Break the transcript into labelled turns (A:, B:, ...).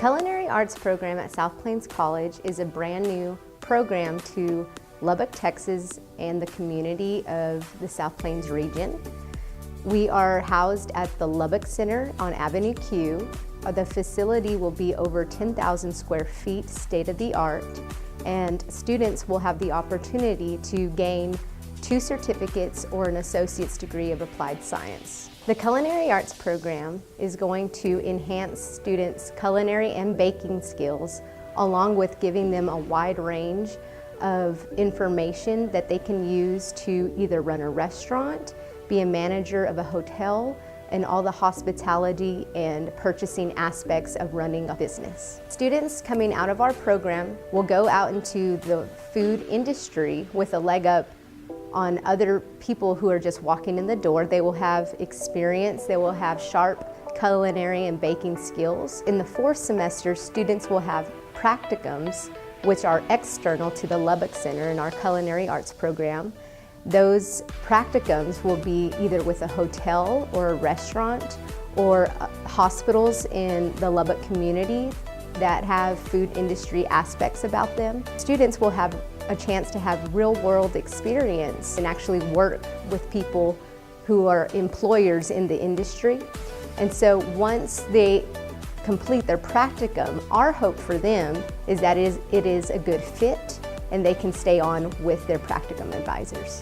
A: Culinary Arts program at South Plains College is a brand new program to Lubbock, Texas, and the community of the South Plains region. We are housed at the Lubbock Center on Avenue Q. The facility will be over 10,000 square feet, state-of-the-art, and students will have the opportunity to gain 2 certificates or an associate's degree of applied science. The Culinary Arts program is going to enhance students' culinary and baking skills, along with giving them a wide range of information that they can use to either run a restaurant, be a manager of a hotel, and all the hospitality and purchasing aspects of running a business. Students coming out of our program will go out into the food industry with a leg up on other people who are just walking in the door. They will have experience, they will have sharp culinary and baking skills. In the 4th semester, students will have practicums, which are external to the Lubbock Center in our Culinary Arts program. Those practicums will be either with a hotel or a restaurant or hospitals in the Lubbock community that have food industry aspects about them. Students will have a chance to have real-world experience and actually work with people who are employers in the industry. And so once they complete their practicum, our hope for them is that it is a good fit and they can stay on with their practicum advisors.